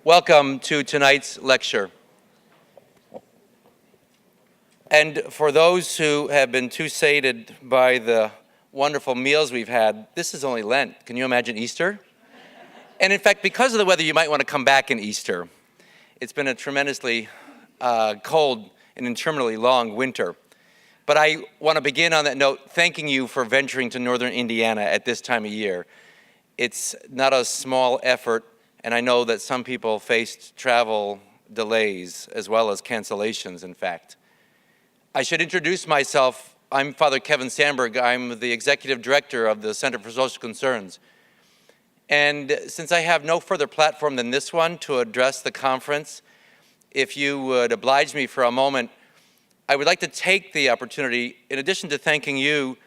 Welcome to tonight's lecture. And for those who have been too sated by the wonderful meals we've had, this is only Lent. Can you imagine Easter? And in fact, because of the weather, you might want to come back in Easter. It's been a tremendously cold and interminably long winter. But I want to begin on that note, thanking you for venturing to northern Indiana at this time of year. It's not a small effort, and I know that some people faced travel delays as well as cancellations, in fact. I should introduce myself. I'm Father Kevin Sandberg. I'm the Executive Director of the Center for Social Concerns. And since I have no further platform than this one to address the conference, if you would oblige me for a moment, I would like to take the opportunity, in addition to thanking you,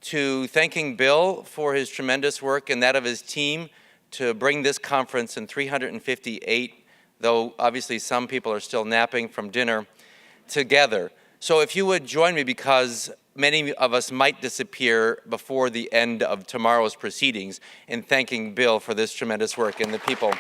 to thanking Bill for his tremendous work and that of his team to bring this conference in 358, though obviously some people are still napping from dinner, together. So if you would join me, because many of us might disappear before the end of tomorrow's proceedings, in thanking Bill for this tremendous work and the people.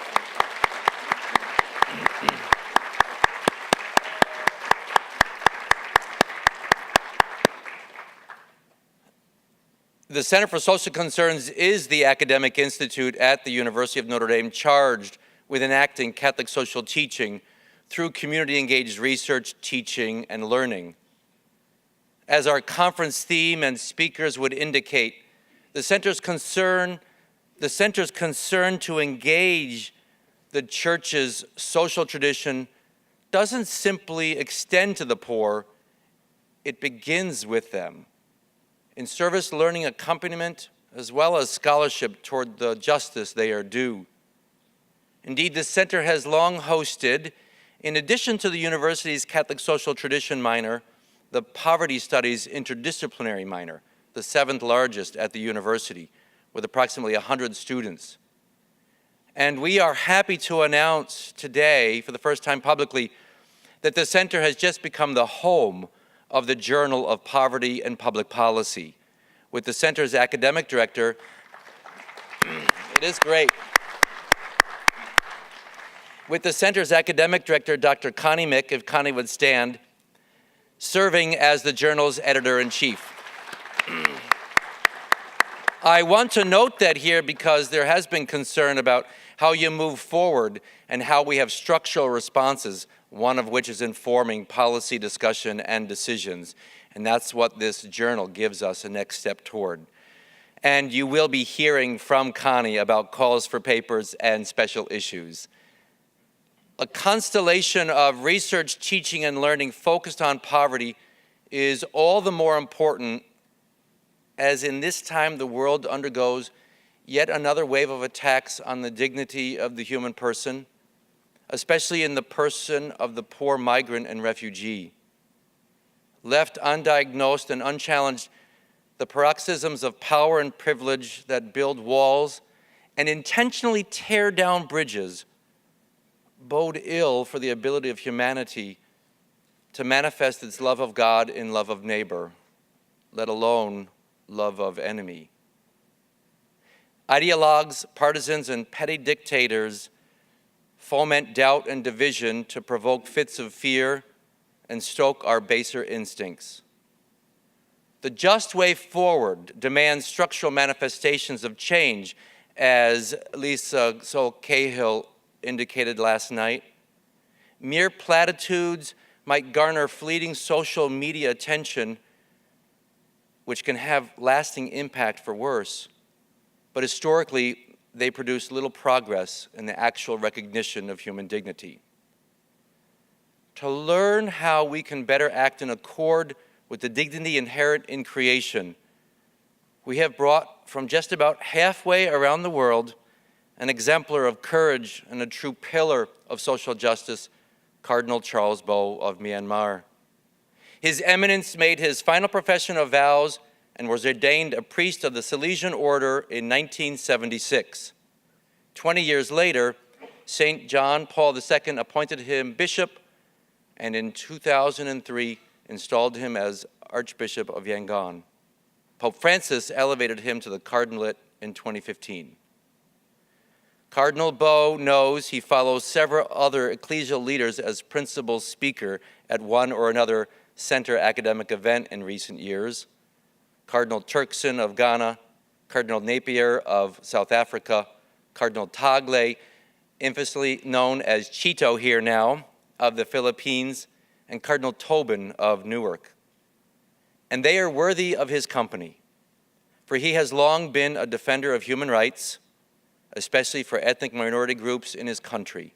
The Center for Social Concerns is the academic institute at the University of Notre Dame charged with enacting Catholic social teaching through community-engaged research, teaching, and learning. As our conference theme and speakers would indicate, the center's concern to engage the church's social tradition doesn't simply extend to the poor, it begins with them. In service, learning, accompaniment, as well as scholarship toward the justice they are due. Indeed, the center has long hosted, in addition to the university's Catholic Social Tradition minor, the Poverty Studies Interdisciplinary minor, the 7th largest at the university, with approximately 100 students. And we are happy to announce today, for the first time publicly, that the center has just become the home of the Journal of Poverty and Public Policy, with the center's academic director. It is great. With the center's academic director, Dr. Connie Mick, if Connie would stand, serving as the journal's editor-in-chief. I want to note that here because there has been concern about how you move forward and how we have structural responses, one of which is informing policy discussion and decisions. And that's what this journal gives us a next step toward. And you will be hearing from Connie about calls for papers and special issues. A constellation of research, teaching, and learning focused on poverty is all the more important as in this time the world undergoes yet another wave of attacks on the dignity of the human person, especially in the person of the poor migrant and refugee. Left undiagnosed and unchallenged, the paroxysms of power and privilege that build walls and intentionally tear down bridges bode ill for the ability of humanity to manifest its love of God in love of neighbor, let alone love of enemy. Ideologues, partisans, and petty dictators foment doubt and division to provoke fits of fear and stoke our baser instincts. The just way forward demands structural manifestations of change, as Lisa Sol Cahill indicated last night. Mere platitudes might garner fleeting social media attention, which can have lasting impact for worse. But historically, they produce little progress in the actual recognition of human dignity. To learn how we can better act in accord with the dignity inherent in creation, we have brought from just about halfway around the world an exemplar of courage and a true pillar of social justice, Cardinal Charles Bo of Myanmar. His Eminence made his final profession of vows and was ordained a priest of the Salesian Order in 1976. 20 years later, St. John Paul II appointed him bishop, and in 2003 installed him as Archbishop of Yangon. Pope Francis elevated him to the cardinalate in 2015. Cardinal Bo knows he follows several other ecclesial leaders as principal speaker at one or another center academic event in recent years. Cardinal Turkson of Ghana, Cardinal Napier of South Africa, Cardinal Tagle, infamously known as Chito here now, of the Philippines, and Cardinal Tobin of Newark. And they are worthy of his company, for he has long been a defender of human rights, especially for ethnic minority groups in his country,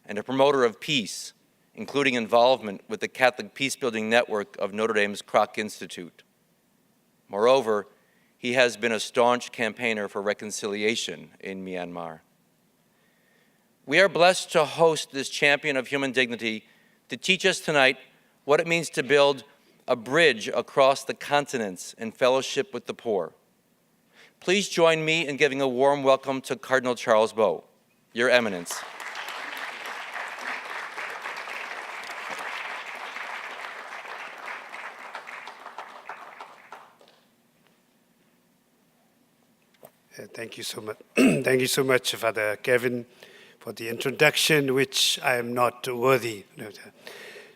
and a promoter of peace, including involvement with the Catholic Peacebuilding Network of Notre Dame's Kroc Institute. Moreover, he has been a staunch campaigner for reconciliation in Myanmar. We are blessed to host this champion of human dignity to teach us tonight what it means to build a bridge across the continents in fellowship with the poor. Please join me in giving a warm welcome to Cardinal Charles Bo, Your Eminence. Thank you so much. Thank you so much, Father Kevin, for the introduction, which I am not worthy.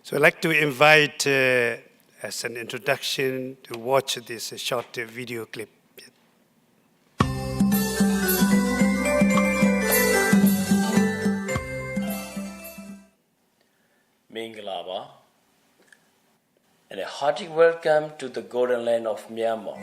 So I'd like to invite, as an introduction, to watch this short video clip. Mingalaba, and a hearty welcome to the golden land of Myanmar.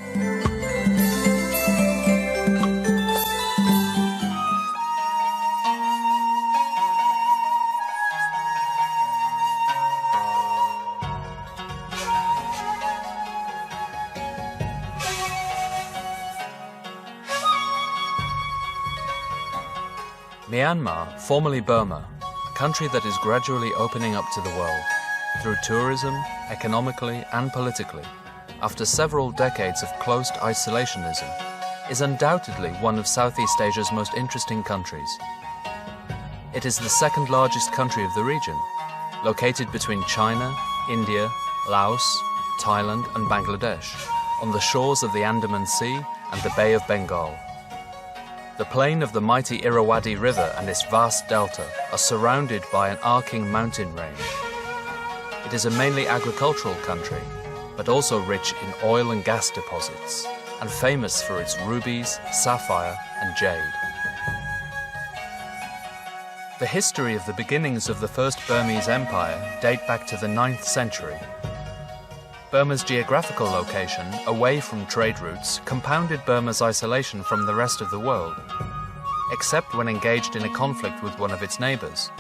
Myanmar, formerly Burma, a country that is gradually opening up to the world, through tourism, economically and politically, after several decades of closed isolationism, is undoubtedly one of Southeast Asia's most interesting countries. It is the second largest country of the region, located between China, India, Laos, Thailand and Bangladesh, on the shores of the Andaman Sea and the Bay of Bengal. The plain of the mighty Irrawaddy River and its vast delta are surrounded by an arcing mountain range. It is a mainly agricultural country, but also rich in oil and gas deposits, and famous for its rubies, sapphire, and jade. The history of the beginnings of the First Burmese Empire date back to the 9th century. Burma's geographical location, away from trade routes, compounded Burma's isolation from the rest of the world, except when engaged in a conflict with one of its neighbors.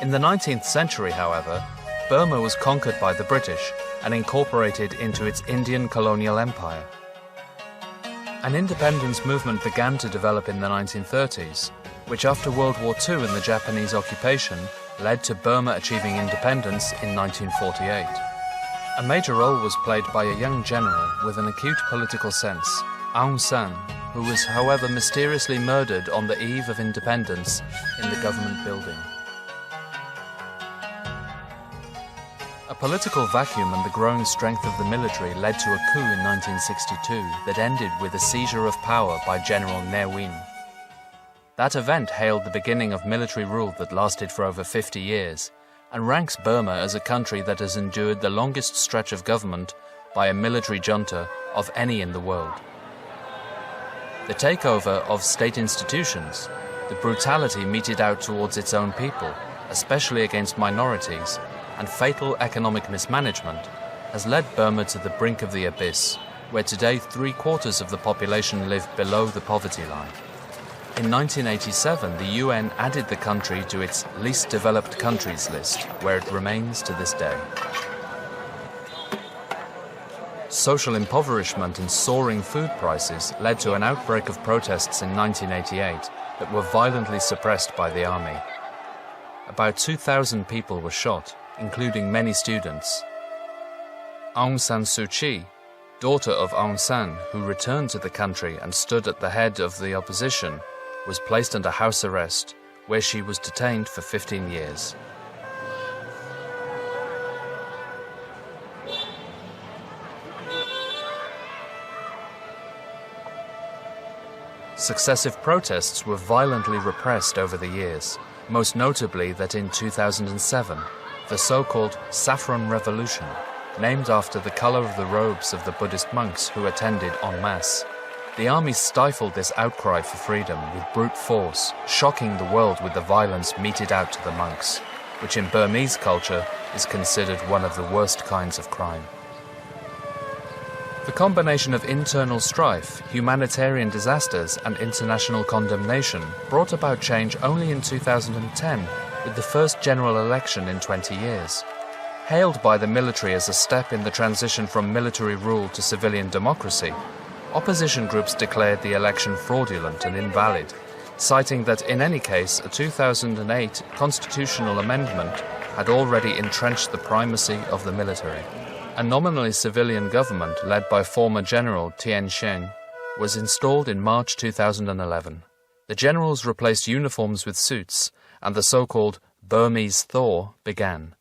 In the 19th century, however, Burma was conquered by the British and incorporated into its Indian colonial empire. An independence movement began to develop in the 1930s, which after World War II and the Japanese occupation led to Burma achieving independence in 1948. A major role was played by a young general with an acute political sense, Aung San, who was however mysteriously murdered on the eve of independence in the government building. A political vacuum and the growing strength of the military led to a coup in 1962 that ended with a seizure of power by General Ne Win. That event hailed the beginning of military rule that lasted for over 50 years and ranks Burma as a country that has endured the longest stretch of government by a military junta of any in the world. The takeover of state institutions, the brutality meted out towards its own people, especially against minorities, and fatal economic mismanagement has led Burma to the brink of the abyss, where today 3/4 of the population live below the poverty line. In 1987, the UN added the country to its least developed countries list, where it remains to this day. Social impoverishment and soaring food prices led to an outbreak of protests in 1988 that were violently suppressed by the army. About 2,000 people were shot, including many students. Aung San Suu Kyi, daughter of Aung San, who returned to the country and stood at the head of the opposition, was placed under house arrest, where she was detained for 15 years. successive protests were violently repressed over the years, most notably that in 2007, the so-called Saffron Revolution, named after the color of the robes of the Buddhist monks who attended en masse. The army stifled this outcry for freedom with brute force, shocking the world with the violence meted out to the monks, which in Burmese culture is considered one of the worst kinds of crime. The combination of internal strife, humanitarian disasters, and international condemnation brought about change only in 2010, with the first general election in 20 years. Hailed by the military as a step in the transition from military rule to civilian democracy, opposition groups declared the election fraudulent and invalid, citing that in any case a 2008 constitutional amendment had already entrenched the primacy of the military. A nominally civilian government led by former General Tien Seng was installed in March 2011. The generals replaced uniforms with suits, and the so-called Burmese thaw began.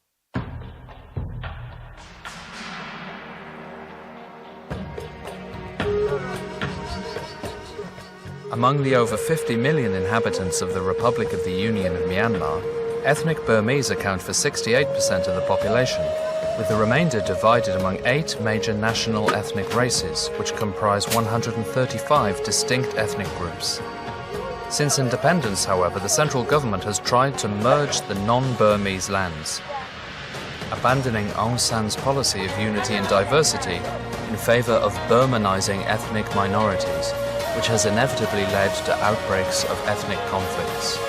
Among the over 50 million inhabitants of the Republic of the Union of Myanmar, ethnic Burmese account for 68% of the population, with the remainder divided among 8 major national ethnic races, which comprise 135 distinct ethnic groups. Since independence, however, the central government has tried to merge the non-Burmese lands, abandoning Aung San's policy of unity and diversity in favor of Burmanizing ethnic minorities, which has inevitably led to outbreaks of ethnic conflicts.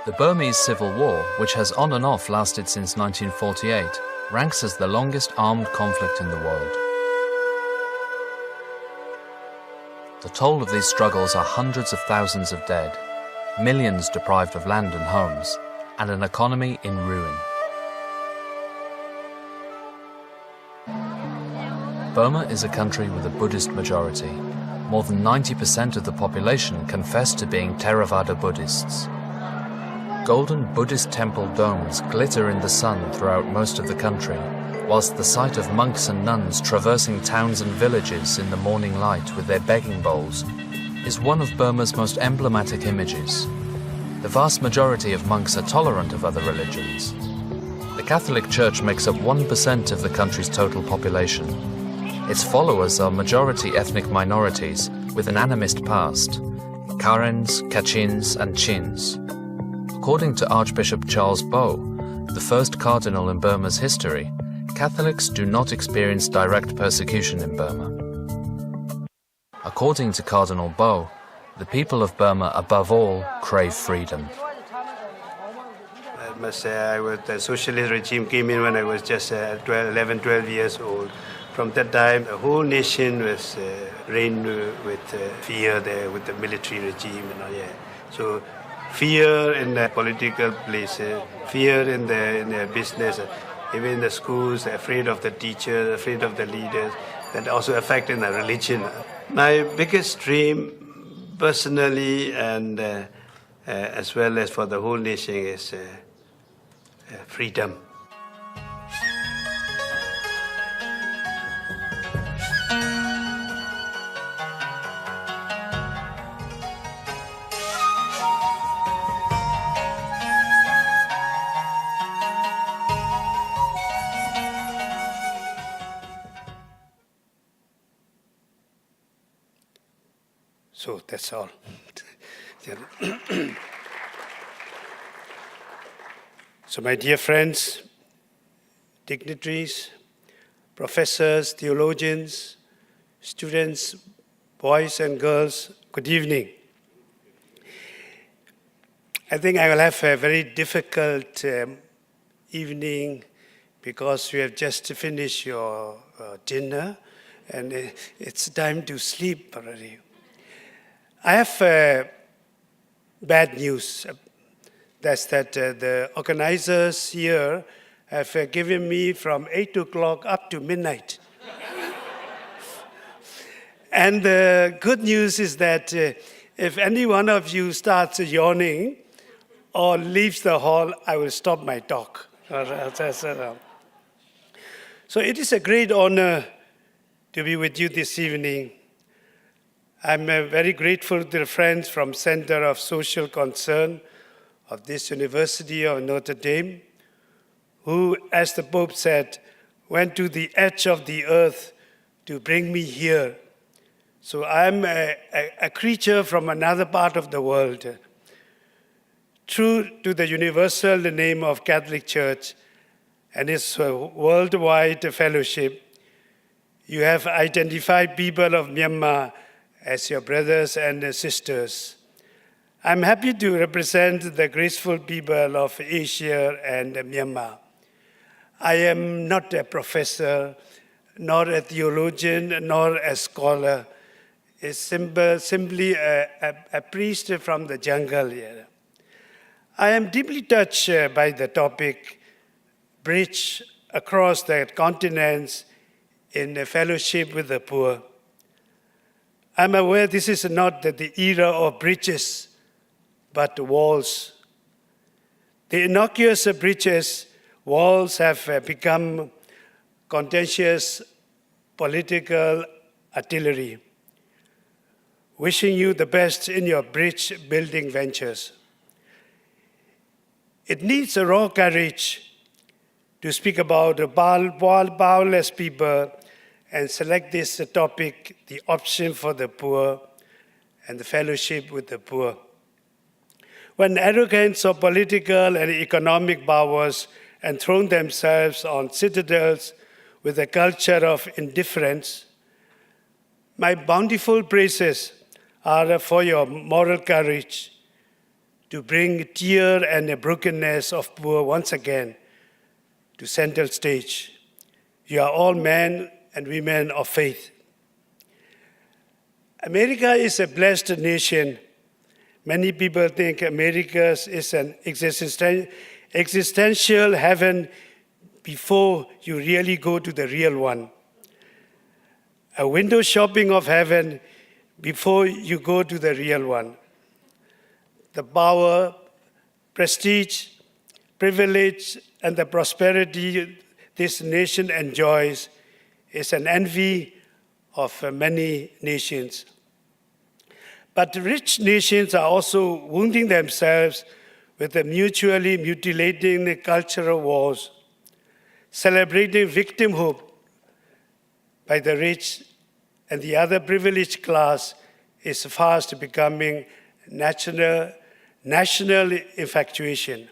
The Burmese Civil War, which has on and off lasted since 1948, ranks as the longest armed conflict in the world. The toll of these struggles are hundreds of thousands of dead, millions deprived of land and homes, and an economy in ruin. Burma is a country with a Buddhist majority. More than 90% of the population confess to being Theravada Buddhists. Golden Buddhist temple domes glitter in the sun throughout most of the country, whilst the sight of monks and nuns traversing towns and villages in the morning light with their begging bowls is one of Burma's most emblematic images. The vast majority of monks are tolerant of other religions. The Catholic Church makes up 1% of the country's total population. Its followers are majority ethnic minorities with an animist past: Karens, Kachins, and Chins. According to Archbishop Charles Bo, the first cardinal in Burma's history, Catholics do not experience direct persecution in Burma. According to Cardinal Bo, the people of Burma above all crave freedom. I must say, the socialist regime came in when I was just 11, 12 years old. From that time, the whole nation was reigned with fear there, with the military regime and all that. So fear in the political places, fear in their business, even in the schools, afraid of the teachers, afraid of the leaders, that also affect in the religion. My biggest dream, personally, and as well as for the whole nation, is freedom. So that's all. So my dear friends, dignitaries, professors, theologians, students, boys and girls, good evening. I think I will have a very difficult evening because you have just finished your dinner and it's time to sleep already. I have bad news. That's that the organizers here have given me from 8 o'clock up to midnight. And the good news is that if any one of you starts yawning or leaves the hall, I will stop my talk. So it is a great honor to be with you this evening. I'm very grateful to the friends from Center of Social Concern of this University of Notre Dame, who, as the Pope said, went to the edge of the earth to bring me here. So I'm a creature from another part of the world. True to the universal name of Catholic Church and its worldwide fellowship, you have identified people of Myanmar as your brothers and sisters. I'm happy to represent the graceful people of Asia and Myanmar. I am not a professor, nor a theologian, nor a scholar. It's simply a priest from the jungle here. I am deeply touched by the topic, Bridge Across the Continents in Fellowship with the Poor. I'm aware this is not the era of bridges, but walls. The innocuous bridges, walls have become contentious political artillery. Wishing you the best in your bridge building ventures. It needs a raw courage to speak about powerless people and select this topic, the option for the poor and the fellowship with the poor. When arrogance of political and economic powers enthrone themselves on citadels with a culture of indifference, my bountiful praises are for your moral courage to bring tear and the brokenness of poor once again to center stage. You are all men and women of faith. America is a blessed nation. Many people think America is an existential heaven before you really go to the real one. A window shopping of heaven before you go to the real one. The power, prestige, privilege, and the prosperity this nation enjoys is an envy of many nations. But rich nations are also wounding themselves with the mutually mutilating cultural wars, celebrating victimhood by the rich and the other privileged class is fast becoming national infatuation.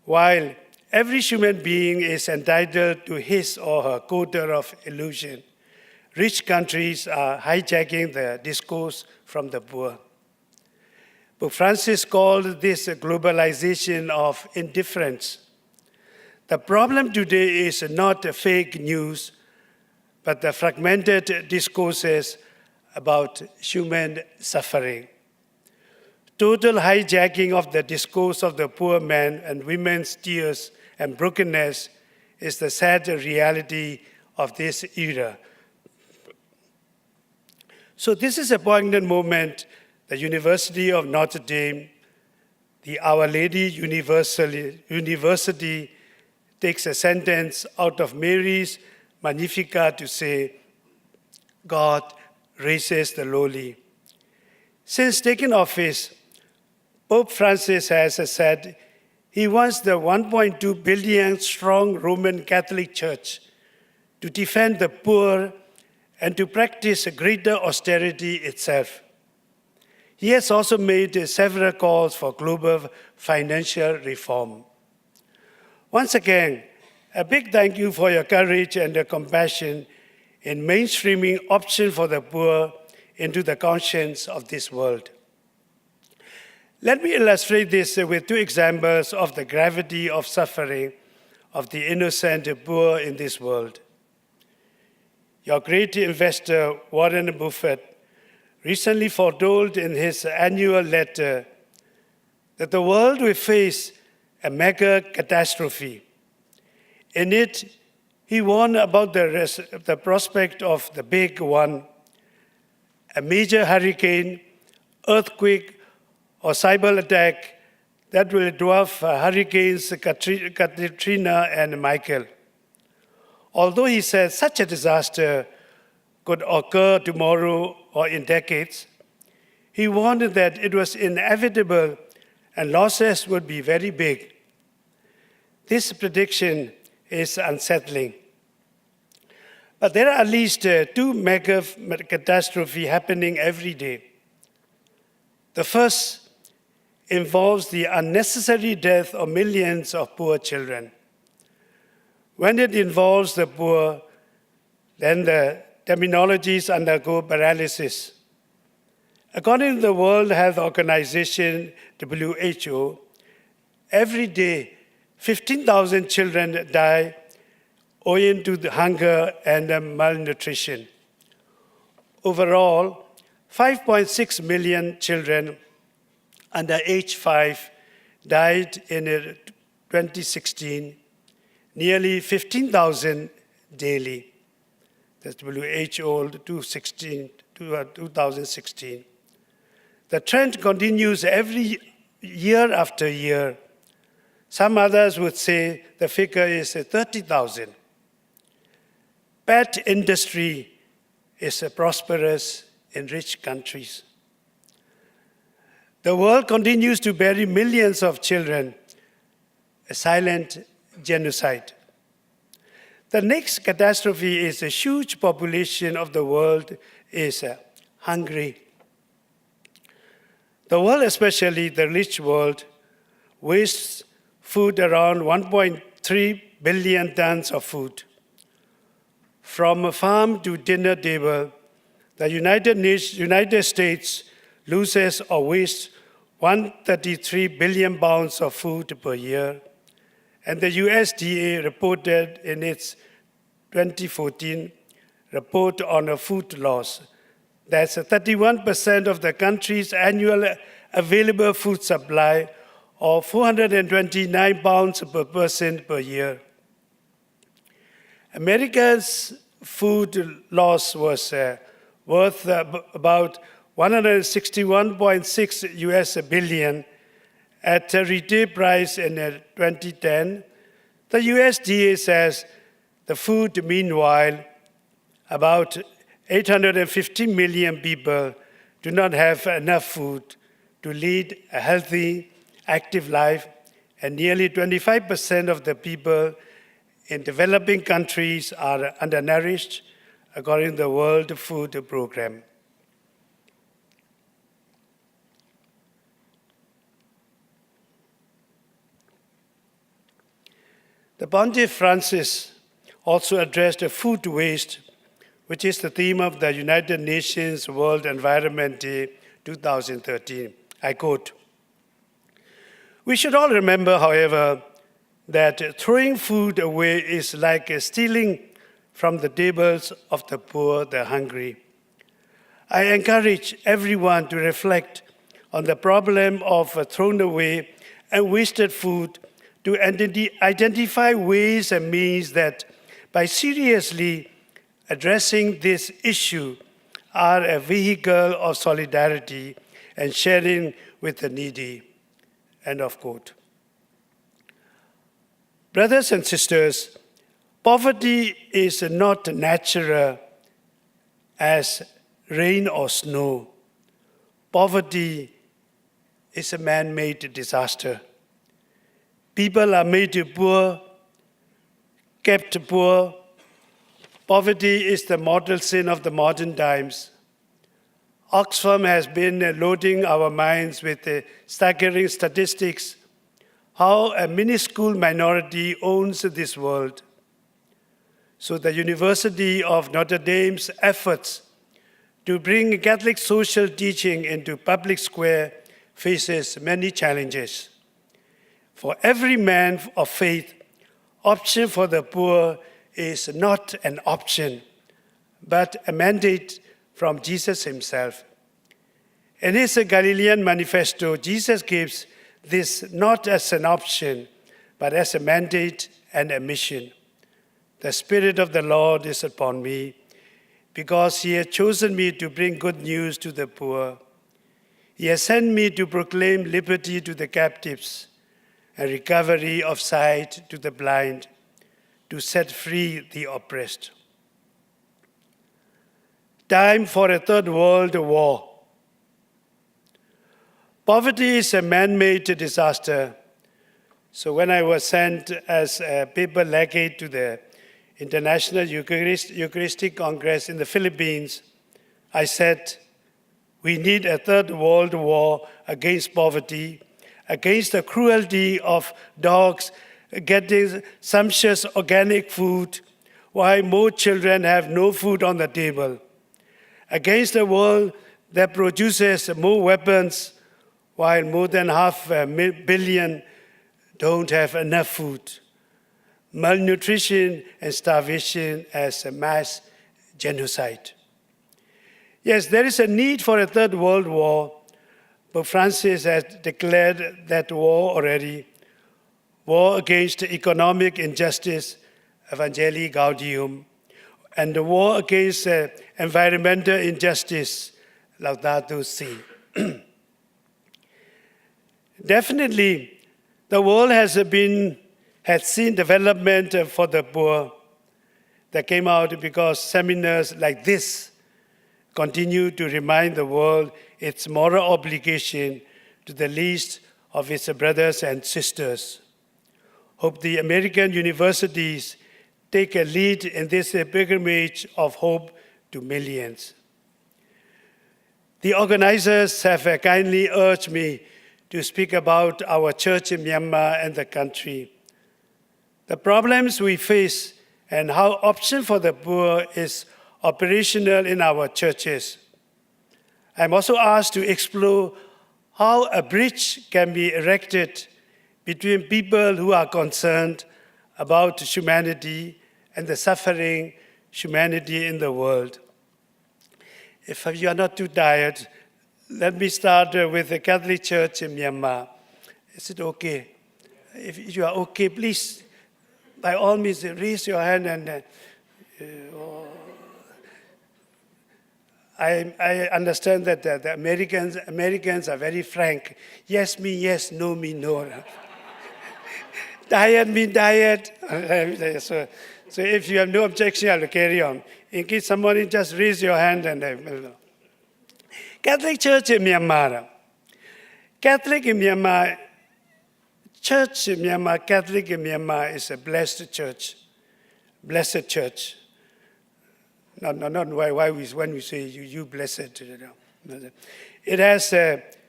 While every human being is entitled to his or her quota of illusion, rich countries are hijacking the discourse from the poor. Pope Francis called this a globalization of indifference. The problem today is not fake news, but the fragmented discourses about human suffering. Total hijacking of the discourse of the poor man and women's tears and brokenness is the sad reality of this era. So this is a poignant moment. The University of Notre Dame, the Our Lady University takes a sentence out of Mary's Magnificat to say, God raises the lowly. Since taking office, Pope Francis has said he wants the 1.2 billion strong Roman Catholic Church to defend the poor and to practice greater austerity itself. He has also made several calls for global financial reform. Once again, a big thank you for your courage and your compassion in mainstreaming option for the poor into the conscience of this world. Let me illustrate this with two examples of the gravity of suffering of the innocent poor in this world. Your great investor, Warren Buffett, recently foretold in his annual letter that the world will face a mega catastrophe. In it, he warned about the prospect of the big one, a major hurricane, earthquake, or cyber attack that will dwarf hurricanes Katrina and Michael. Although he said such a disaster could occur tomorrow or in decades, he warned that it was inevitable and losses would be very big. This prediction is unsettling. But there are at least two mega catastrophes happening every day. The first involves the unnecessary death of millions of poor children. When it involves the poor, then the terminologies undergo paralysis. According to the World Health Organization, WHO, every day 15,000 children die owing to the hunger and malnutrition. Overall, 5.6 million children under age 5 died in 2016, nearly 15,000 daily. That's WHO 2016. The trend continues every year after year. Some others would say the figure is 30,000. Pet industry is prosperous in rich countries. The world continues to bury millions of children, a silent genocide. The next catastrophe is a huge population of the world is hungry. The world, especially the rich world, wastes food around 1.3 billion tons of food. From farm to dinner table, the United States loses or wastes 133 billion pounds of food per year, and the USDA reported in its 2014 report on a food loss that's 31% of the country's annual available food supply of 429 pounds per person per year. America's food loss was worth about 161.6 US billion at a retail price in 2010. The USDA says the food, meanwhile, about 850 million people do not have enough food to lead a healthy, active life, and nearly 25% of the people in developing countries are undernourished, according to the World Food Programme. The Pontiff Francis also addressed food waste, which is the theme of the United Nations World Environment Day 2013. I quote, "We should all remember, however, that throwing food away is like stealing from the tables of the poor, the hungry. I encourage everyone to reflect on the problem of thrown away and wasted food, to identify ways and means that by seriously addressing this issue are a vehicle of solidarity and sharing with the needy." End of quote. Brothers and sisters, poverty is not natural as rain or snow. Poverty is a man-made disaster. People are made poor, kept poor. Poverty is the mortal sin of the modern times. Oxfam has been loading our minds with staggering statistics, how a minuscule minority owns this world. So the University of Notre Dame's efforts to bring Catholic social teaching into public square faces many challenges. For every man of faith, option for the poor is not an option, but a mandate from Jesus himself. In his Galilean manifesto, Jesus gives this not as an option, but as a mandate and a mission. "The Spirit of the Lord is upon me, because He has chosen me to bring good news to the poor. He has sent me to proclaim liberty to the captives and recovery of sight to the blind, to set free the oppressed. Time for a third world war. Poverty is a man-made disaster. So when I was sent as a paper legate to the International Eucharistic Congress in the Philippines, I said, we need a third world war against poverty, against the cruelty of dogs getting sumptuous organic food, while more children have no food on the table, against a world that produces more weapons, while more than 500 million don't have enough food, malnutrition and starvation as a mass genocide. Yes, there is a need for a third world war. Pope Francis has declared that war already. War against economic injustice, Evangelii Gaudium, and the war against environmental injustice, Laudato Si. Definitely, the world has seen development for the poor that came out because seminars like this continue to remind the world its moral obligation to the least of its brothers and sisters. Hope the American universities take a lead in this pilgrimage of hope to millions. The organizers have kindly urged me to speak about our church in Myanmar and the country, the problems we face, and how Option for the Poor is operational in our churches. I'm also asked to explore how a bridge can be erected between people who are concerned about humanity and the suffering humanity in the world. If you are not too tired, let me start with the Catholic Church in Myanmar. Is it okay? If you are okay, please, by all means, raise your hand and I understand that the Americans are very frank. Yes, me, yes, no, me, no. Tired, me, tired. So if you have no objection, I'll carry on. In case somebody just raise your hand and Catholic Church in Myanmar. Catholic in Myanmar, Church in Myanmar, Catholic in Myanmar is a blessed church. Blessed church. Not why when we say you blessed. It has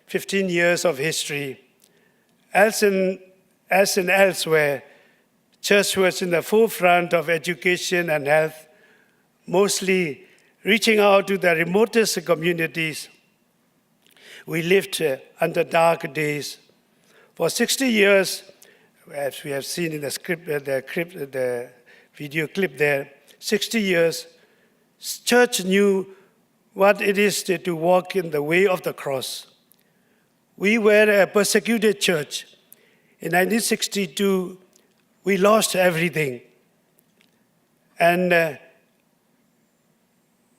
15 years of history. As in elsewhere, church was in the forefront of education and health, mostly reaching out to the remotest communities. We lived under dark days. For 60 years, as we have seen in the video clip there, 60 years, church knew what it is to walk in the way of the cross. We were a persecuted church. In 1962, we lost everything. And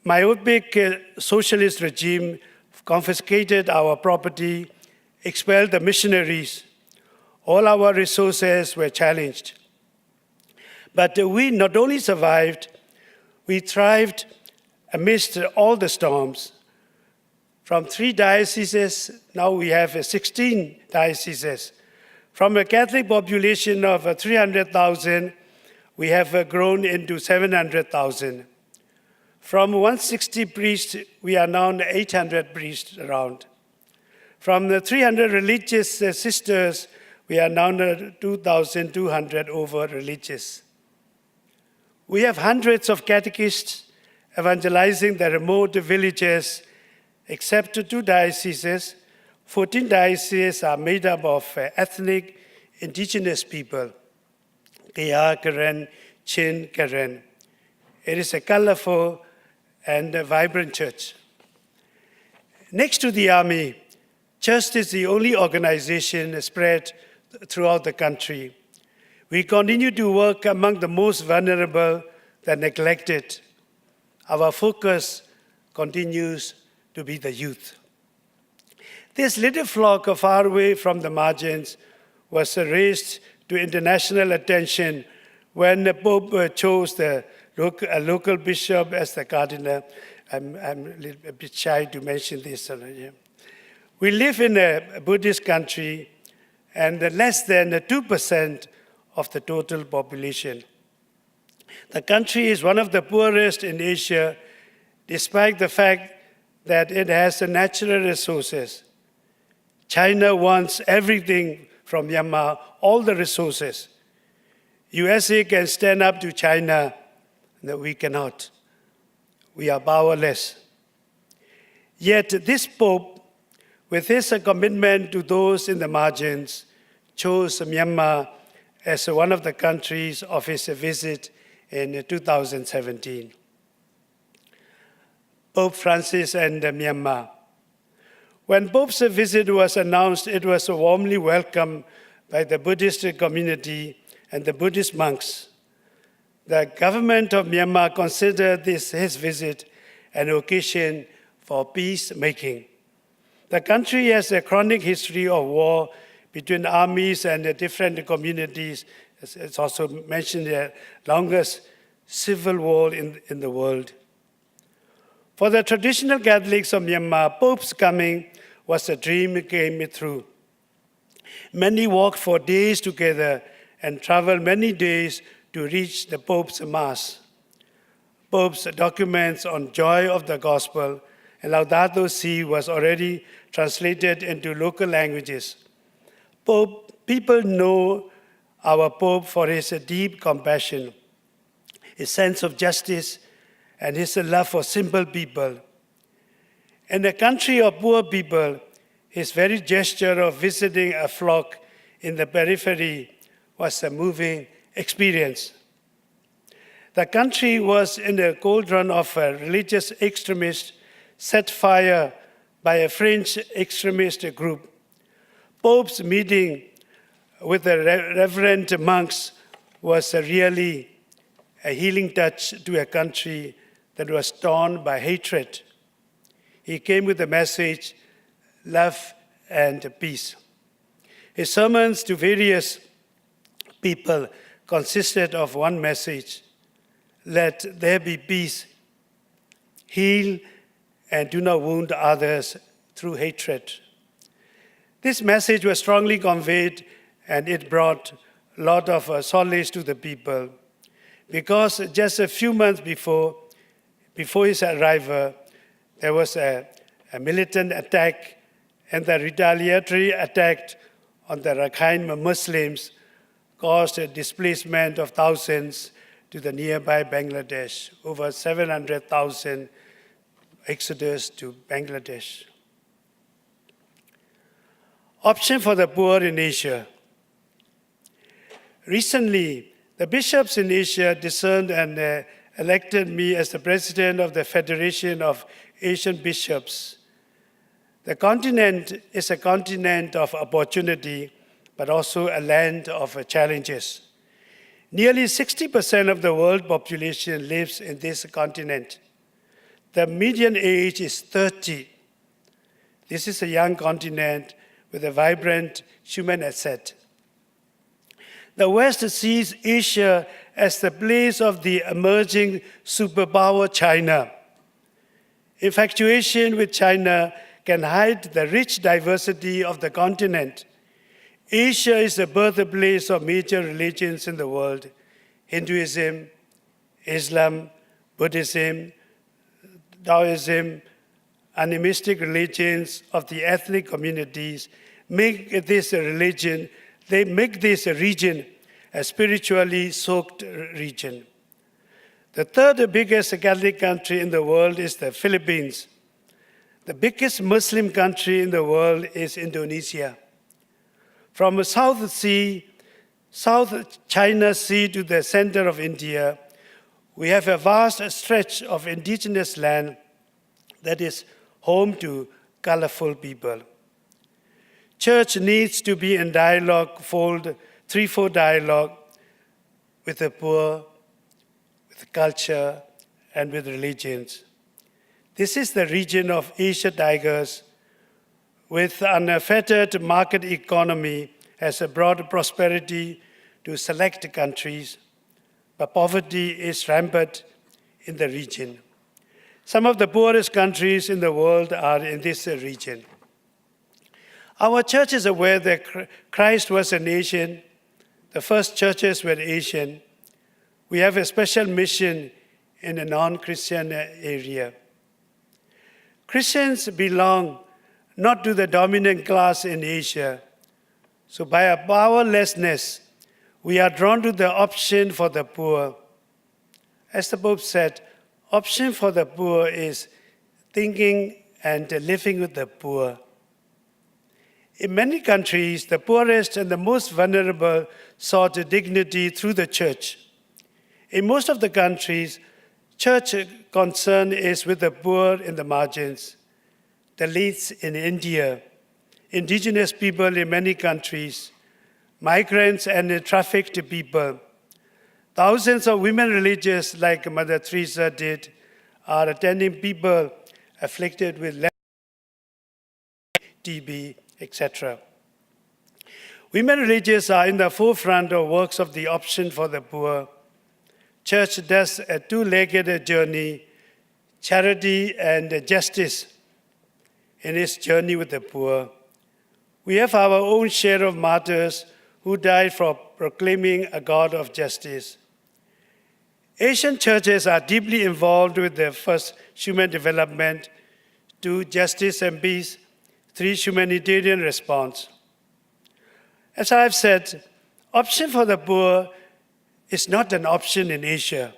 myopic socialist regime confiscated our property, expelled the missionaries. All our resources were challenged. But we not only survived, we thrived amidst all the storms. From 3 dioceses, now we have 16 dioceses. From a Catholic population of 300,000, we have grown into 700,000. From 160 priests, we are now 800 priests around. From the 300 religious sisters, we are now 2,200 over religious. We have hundreds of catechists evangelizing the remote villages, except 2 dioceses. 14 dioceses are made up of ethnic indigenous people, Kaya, Karen, Chin, Karen. It is a colorful and a vibrant church. Next to the army, church is the only organization spread throughout the country. We continue to work among the most vulnerable, the neglected. our focus continues to be the youth. This little flock far away from the margins was raised to international attention when the Pope chose a local bishop as the Cardinal. I'm a bit shy to mention this. We live in a Buddhist country, and less than 2% of the total population. The country is one of the poorest in Asia, despite the fact that it has natural resources. China wants everything from Myanmar, all the resources. USA can stand up to China, no, we cannot. We are powerless. Yet this Pope, with his commitment to those in the margins, chose Myanmar as one of the countries of his visit in 2017. Pope Francis and Myanmar. When Pope's visit was announced, it was warmly welcomed by the Buddhist community and the Buddhist monks. The government of Myanmar considered his visit an occasion for peacemaking. The country has a chronic history of war between armies and different communities. It's also mentioned the longest civil war in the world. For the traditional Catholics of Myanmar, Pope's coming was a dream came true. Many walked for days together and traveled many days to reach the Pope's Mass. Pope's documents on joy of the gospel and Laudato Si was already translated into local languages. People know our Pope for his deep compassion, his sense of justice, and his love for simple people. In a country of poor people, his very gesture of visiting a flock in the periphery was a moving experience. The country was in a cauldron of a religious extremists set fire by a French extremist group. Pope's meeting with the reverend monks was really a healing touch to a country that was torn by hatred. He came with the message, love and peace. His sermons to various people consisted of one message: let there be peace, heal and do not wound others through hatred. This message was strongly conveyed and it brought a lot of solace to the people, because just a few months before his arrival, there was a militant attack, and the retaliatory attack on the Rakhine Muslims caused a displacement of thousands to the nearby Bangladesh, over 700,000 exodus to Bangladesh. Option for the poor in Asia. Recently, the bishops in Asia discerned and elected me as the president of the Federation of Asian Bishops. The continent is a continent of opportunity, but also a land of challenges. Nearly 60% of the world population lives in this continent. The median age is 30. This is a young continent with a vibrant human asset. The West sees Asia as the place of the emerging superpower China. Infatuation with China can hide the rich diversity of the continent. Asia is the birthplace of major religions in the world: Hinduism, Islam, Buddhism, Taoism, animistic religions of the ethnic communities make this region a spiritually soaked region. The third biggest Catholic country in the world is the Philippines. The biggest Muslim country in the world is Indonesia. From the South China Sea to the center of India, we have a vast stretch of indigenous land that is home to colorful people. Church needs to be in threefold dialogue with the poor, with the culture, and with religions. This is the region of Asia Tigers, with an unfettered market economy, has a broad prosperity to select countries, but poverty is rampant in the region. Some of the poorest countries in the world are in this region. Our church is aware that Christ was an Asian. The first churches were Asian. We have a special mission in a non-Christian area. Christians belong not to the dominant class in Asia. So by our powerlessness, we are drawn to the option for the poor. As the Pope said, option for the poor is thinking and living with the poor. In many countries, the poorest and the most vulnerable sought dignity through the church. In most of the countries, church concern is with the poor in the margins. The Dalits in India, indigenous people in many countries, migrants and trafficked people. Thousands of women religious, like Mother Teresa did, are attending people afflicted with S.D.B, etc. Women religious are in the forefront of works of the option for the poor. Church does a two-legged journey, charity and justice, in its journey with the poor. We have our own share of martyrs who died for proclaiming a God of justice. Asian churches are deeply involved with the first human development, 2, justice and peace, 3, humanitarian response. As I've said, option for the poor is not an option in Asia.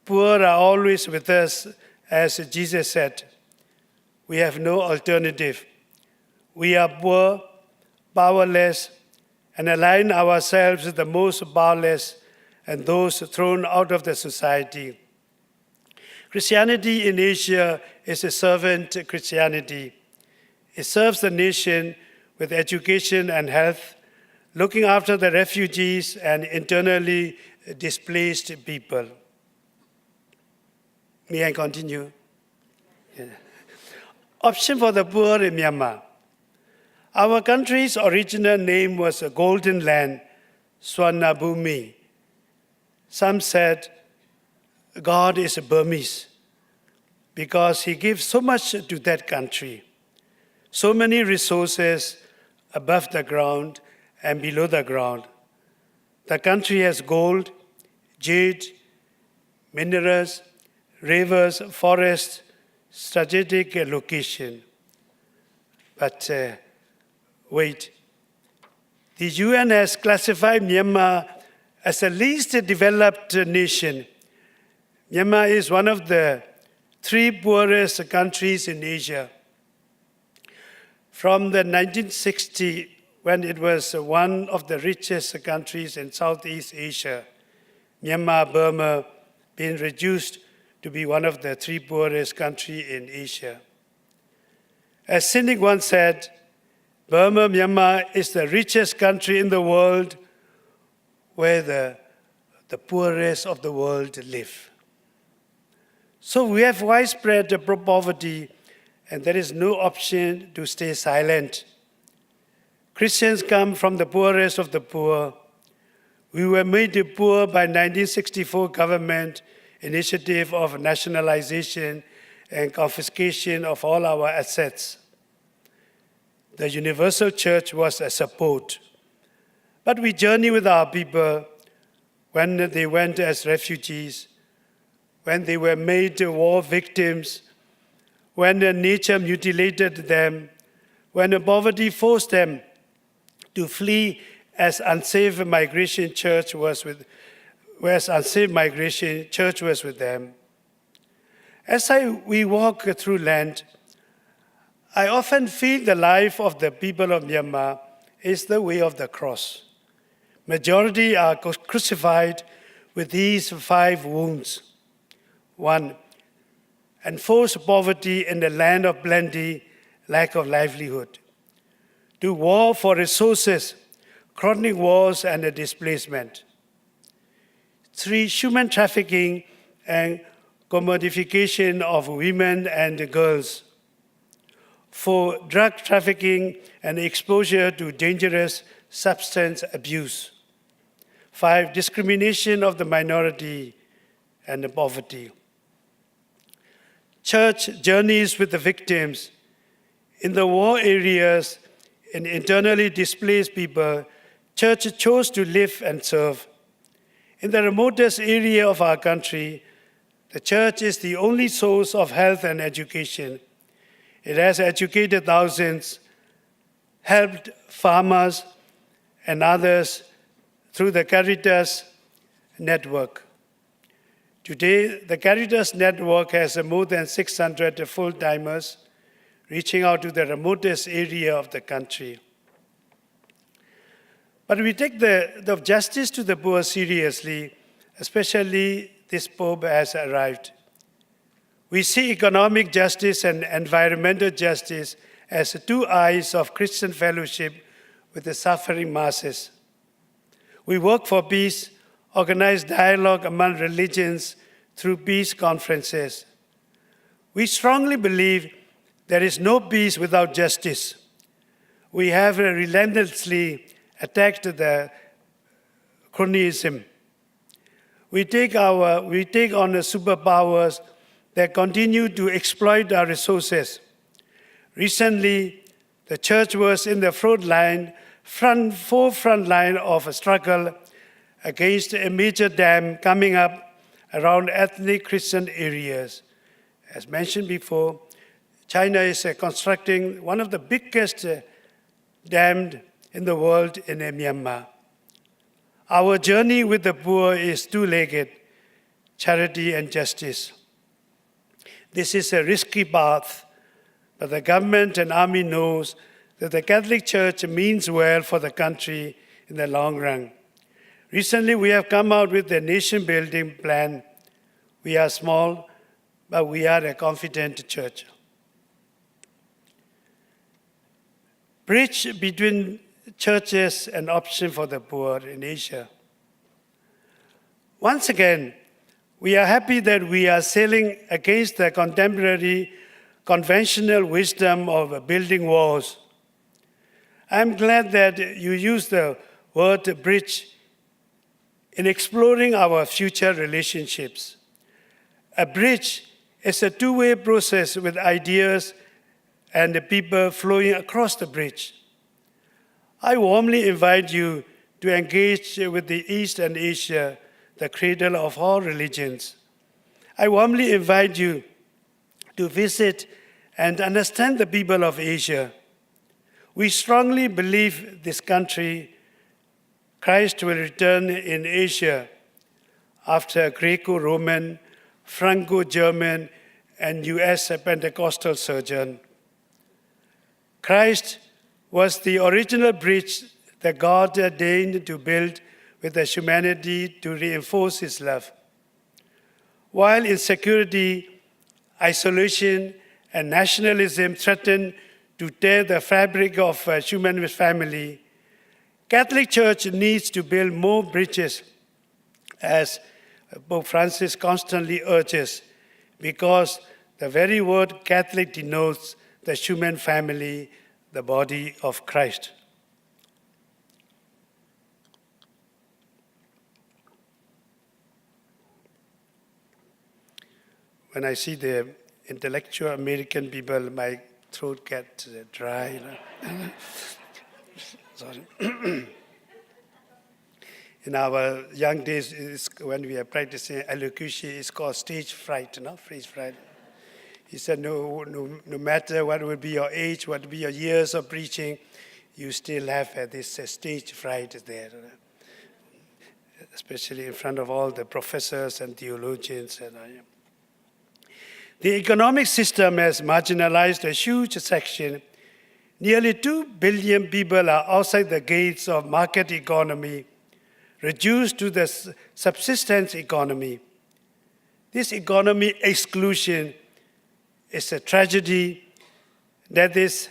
Poor are always with us, as Jesus said. We have no alternative. We are poor, powerless, and align ourselves with the most powerless and those thrown out of the society. Christianity in Asia is a servant Christianity. It serves the nation with education and health, looking after the refugees and internally displaced people. May I continue? Yeah. Option for the poor in Myanmar. Our country's original name was a Golden Land, Swarnabhumi. Some said God is Burmese because he gives so much to that country, so many resources above the ground and below the ground. The country has gold, jade, minerals, rivers, forests, strategic location. But wait, the UN has classified Myanmar as the least developed nation. Myanmar is one of the 3 poorest countries in Asia. From the 1960, when it was one of the richest countries in Southeast Asia, Myanmar, Burma, been reduced to be one of the 3 poorest countries in Asia. As Cynic once said, Burma, Myanmar is the richest country in the world where the poorest of the world live. So we have widespread poverty, and there is no option to stay silent. Christians come from the poorest of the poor. We were made poor by 1964 government initiative of nationalization and confiscation of all our assets. The Universal Church was a support. But we journey with our people when they went as refugees, when they were made war victims, when nature mutilated them, when poverty forced them to flee as unsafe migration church was with them. As we walk through land, I often feel the life of the people of Myanmar is the way of the cross. Majority are crucified with these 5 wounds. 1, enforced poverty in the land of plenty, lack of livelihood. 2, war for resources, chronic wars and displacement. 3, human trafficking and commodification of women and girls. 4, drug trafficking and exposure to dangerous substance abuse. 5, discrimination of the minority and poverty. Church journeys with the victims. In the war areas and internally displaced people, church chose to live and serve. In the remotest area of our country, the church is the only source of health and education. It has educated thousands, helped farmers and others through the Caritas network. Today, the Caritas network has more than 600 full-timers reaching out to the remotest area of the country. But we take the justice to the poor seriously, especially this Pope has arrived. We see economic justice and environmental justice as two eyes of Christian fellowship with the suffering masses. We work for peace, organize dialogue among religions through peace conferences. We strongly believe there is no peace without justice. We have relentlessly attacked the cronyism. We take on the superpowers that continue to exploit our resources. Recently, the church was in the forefront line of a struggle against a major dam coming up around ethnic Christian areas. As mentioned before, China is constructing one of the biggest dams in the world in Myanmar. Our journey with the poor is two-legged, charity and justice. This is a risky path, but the government and army knows that the Catholic Church means well for the country in the long run. Recently, we have come out with a nation-building plan. We are small, but we are a confident church. Bridge between churches and option for the poor in Asia. Once again, we are happy that we are sailing against the contemporary conventional wisdom of building walls. I'm glad that you use the word bridge in exploring our future relationships. A bridge is a two-way process with ideas and the people flowing across the bridge. I warmly invite you to engage with the East and Asia, the cradle of all religions. I warmly invite you to visit and understand the people of Asia. We strongly believe this country, Christ will return in Asia after Greco-Roman, Franco-German, and US Pentecostal sojourn. Christ was the original bridge that God deigned to build with the humanity to reinforce his love. While insecurity, isolation, and nationalism threaten to tear the fabric of human family, Catholic Church needs to build more bridges, as Pope Francis constantly urges, because the very word Catholic denotes the human family, the body of Christ. When I see the intellectual American people, my throat gets dry. Sorry. In our young days, when we are practicing elocution, it's called stage fright, stage fright. He said, no matter what will be your age, what will be your years of preaching, you still have this stage fright there, especially in front of all the professors and theologians. The economic system has marginalized a huge section. Nearly 2 billion people are outside the gates of market economy, reduced to the subsistence economy. This economy exclusion is a tragedy that is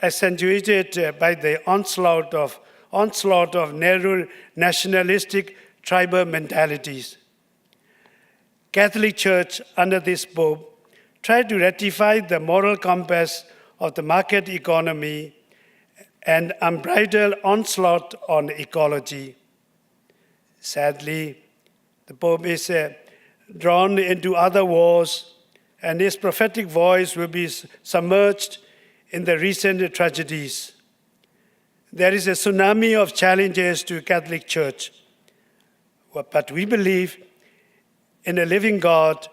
accentuated by the onslaught of narrow nationalistic tribal mentalities. Catholic Church under this Pope tried to ratify the moral compass of the market economy and unbridled onslaught on ecology. Sadly, the Pope is drawn into other wars, and his prophetic voice will be submerged in the recent tragedies. There is a tsunami of challenges to Catholic Church, but we believe in a living God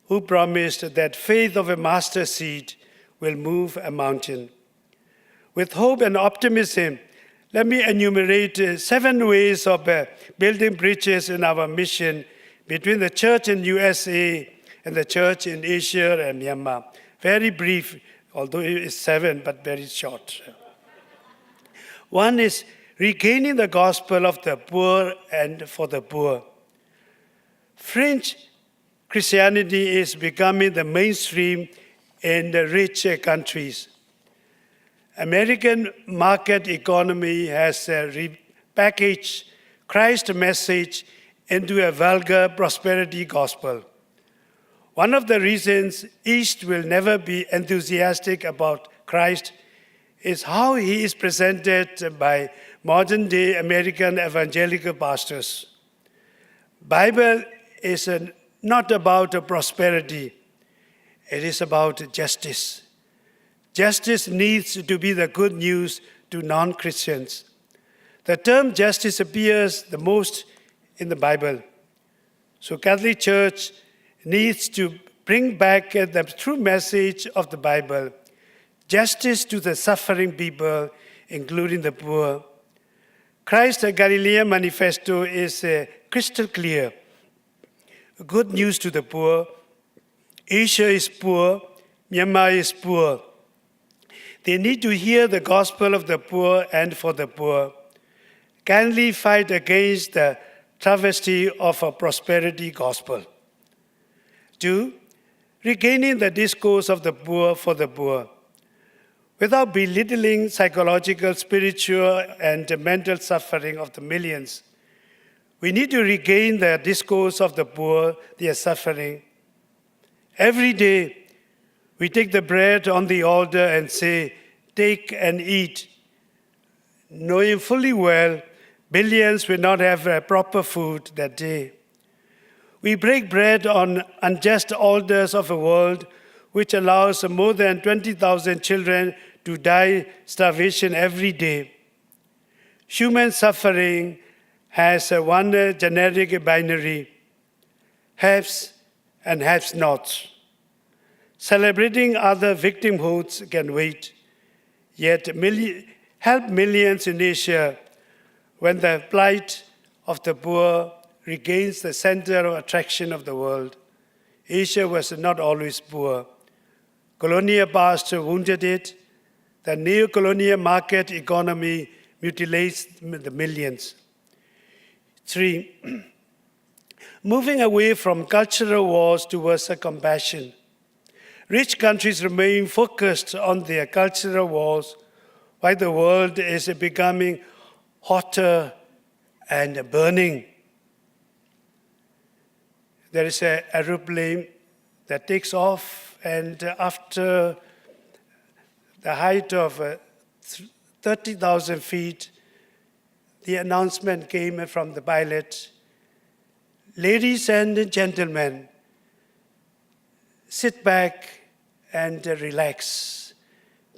who promised that faith of a mustard seed will move a mountain. With hope and optimism, let me enumerate 7 ways of building bridges in our mission between the church in USA and the church in Asia and Myanmar. Very brief, although it is 7, but very short. One is regaining the gospel of the poor and for the poor. Fringe Christianity is becoming the mainstream in the rich countries. American market economy has repackaged Christ's message into a vulgar prosperity gospel. One of the reasons East will never be enthusiastic about Christ is how he is presented by modern-day American evangelical pastors. Bible is not about prosperity. It is about justice. Justice needs to be the good news to non-Christians. The term justice appears the most in the Bible. So Catholic Church needs to bring back the true message of the Bible, justice to the suffering people, including the poor. Christ's Galilean manifesto is crystal clear. Good news to the poor. Asia is poor. Myanmar is poor. They need to hear the gospel of the poor and for the poor. Kindly fight against the travesty of a prosperity gospel. 2, regaining the discourse of the poor for the poor. Without belittling psychological, spiritual, and mental suffering of the millions, we need to regain the discourse of the poor, their suffering. Every day, we take the bread on the altar and say, "Take and eat," knowing fully well billions will not have proper food that day. We break bread on unjust altars of a world which allows more than 20,000 children to die starvation every day. Human suffering has one generic binary, haves and have-nots. Celebrating other victimhoods can wait, yet help millions in Asia when the plight of the poor regains the center of attraction of the world. Asia was not always poor. Colonial past wounded it. The neo-colonial market economy mutilates the millions. 3, moving away from cultural wars towards compassion. Rich countries remain focused on their cultural wars, while the world is becoming hotter and burning. There is an aeroplane that takes off, and after the height of 30,000 feet, the announcement came from the pilot, "Ladies and gentlemen, sit back and relax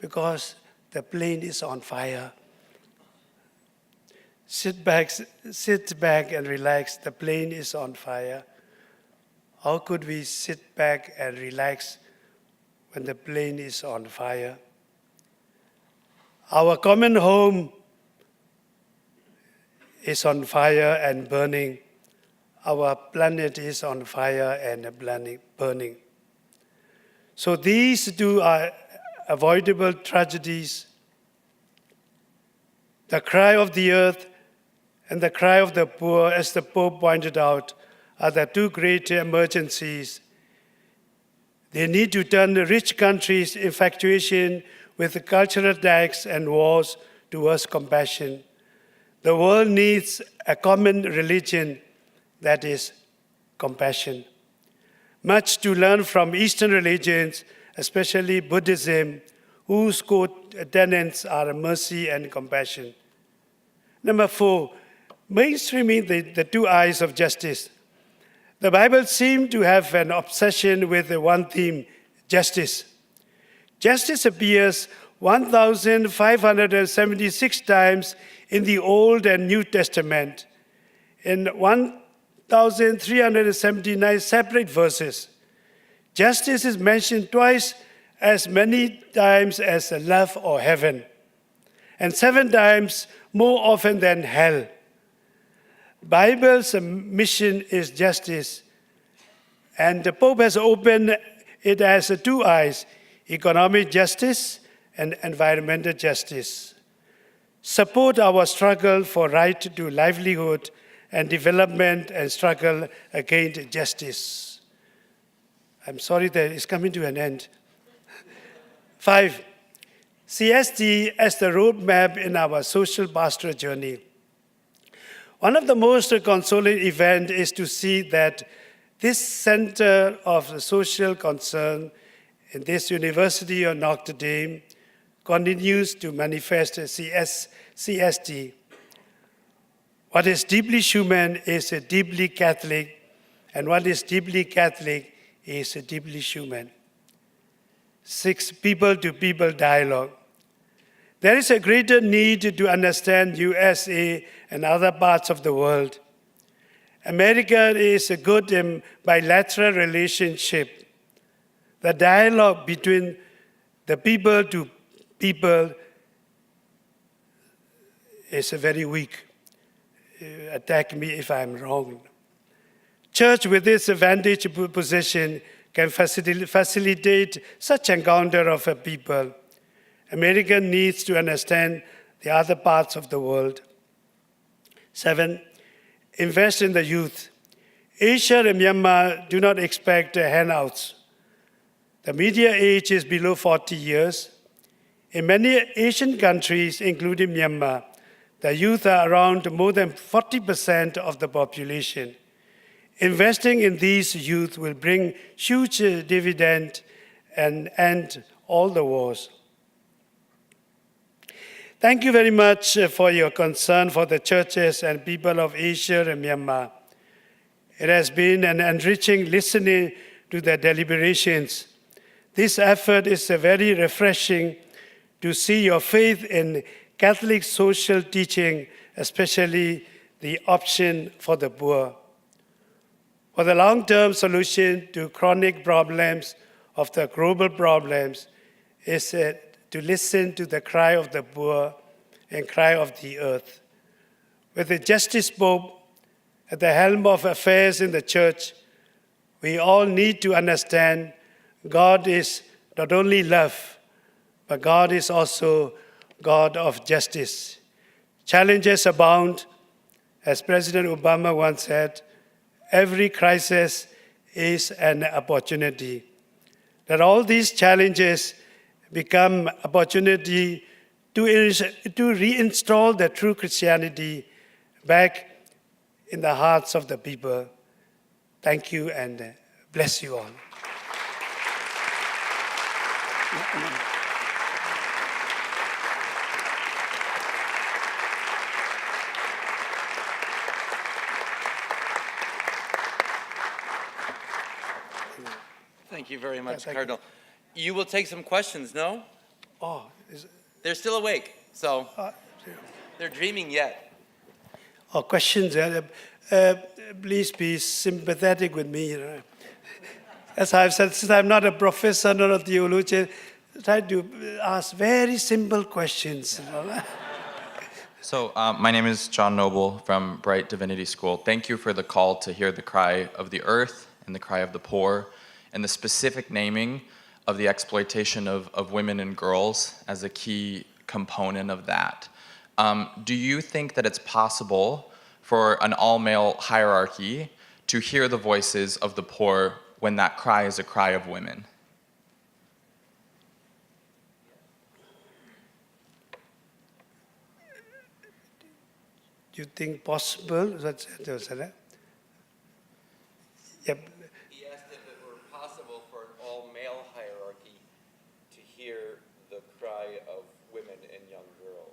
because the plane is on fire." Sit back and relax, the plane is on fire. How could we sit back and relax when the plane is on fire? Our common home is on fire and burning. Our planet is on fire and burning. So these two are avoidable tragedies. The cry of the earth and the cry of the poor, as the Pope pointed out, are the two great emergencies. They need to turn the rich countries' infatuation with cultural attacks and wars towards compassion. The world needs a common religion that is compassion. much to learn from Eastern religions, especially Buddhism, whose core tenets are mercy and compassion. Number 4, mainstreaming the two eyes of justice. The Bible seems to have an obsession with the one theme, justice. Justice appears 1,576 times in the Old and New Testament, in 1,379 separate verses. Justice is mentioned twice as many times as love or heaven, and 7 times more often than hell. Bible's mission is justice, and the Pope has opened it as 2 eyes, economic justice and environmental justice. Support our struggle for right to livelihood and development and struggle against justice. I'm sorry that it's coming to an end. 5, CST as the roadmap in our social pastoral journey. One of the most consoling events is to see that this center of social concern in this University of Notre Dame continues to manifest CST. What is deeply human is deeply Catholic, and what is deeply Catholic is deeply human. 6, people-to-people dialogue. There is a greater need to understand USA and other parts of the world. America is a good bilateral relationship. The dialogue between the people to people is very weak. Attack me if I'm wrong. Church with its vantage position can facilitate such encounter of a people. America needs to understand the other parts of the world. 7, invest in the youth. Asia and Myanmar do not expect handouts. The media age is below 40 years. In many Asian countries, including Myanmar, the youth are around more than 40% of the population. Investing in these youth will bring huge dividend and end all the wars. Thank you very much for your concern for the churches and people of Asia and Myanmar. It has been an enriching listening to the deliberations. This effort is very refreshing to see your faith in Catholic social teaching, especially the option for the poor. For the long-term solution to chronic problems of the global problems is to listen to the cry of the poor and cry of the earth. With the Justice Pope at the helm of affairs in the church, we all need to understand God is not only love, but God is also God of justice. Challenges abound. As President Obama once said, every crisis is an opportunity. That all these challenges become opportunity to reinstall the true Christianity back in the hearts of the people. Thank you and bless you all. Thank you very much, thank Cardinal. You will take some questions, no? Oh, They're still awake, so they're dreaming yet. oh, questions. Please be sympathetic with me. As I've said, since I'm not a professor, not a theologian, try to ask very simple questions. So my name is John Noble from Bright Divinity School. Thank you for the call to hear the cry of the earth and the cry of the poor and the specific naming of the exploitation of women and girls as a key component of that. Do you think that it's possible for an all-male hierarchy to hear the voices of the poor when that cry is a cry of women? Do you think possible? Yep. He asked if it were cry of women and young girls?